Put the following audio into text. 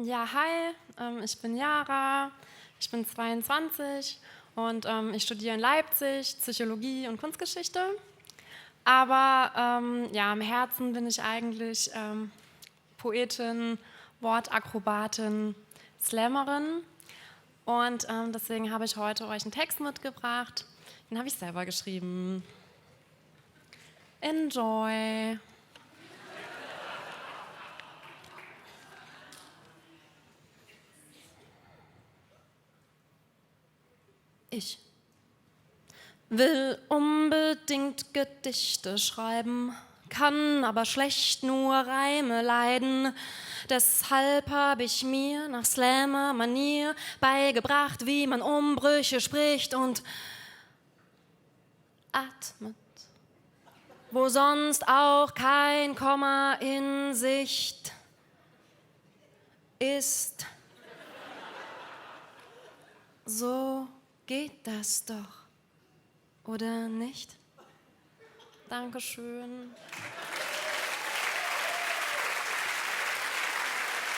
Ja, hi, ich bin Jara, ich bin 22 und ich studiere in Leipzig Psychologie und Kunstgeschichte. Aber ja, im Herzen bin ich eigentlich Poetin, Wortakrobatin, Slammerin. Und deswegen habe ich heute euch einen Text mitgebracht. Den habe ich selber geschrieben. Enjoy! Ich will unbedingt Gedichte schreiben, kann aber schlecht nur Reime leiden. Deshalb habe ich mir nach Slammer-Manier beigebracht, wie man Umbrüche spricht und atmet, wo sonst auch kein Komma in Sicht ist. So geht das doch, oder nicht? Dankeschön.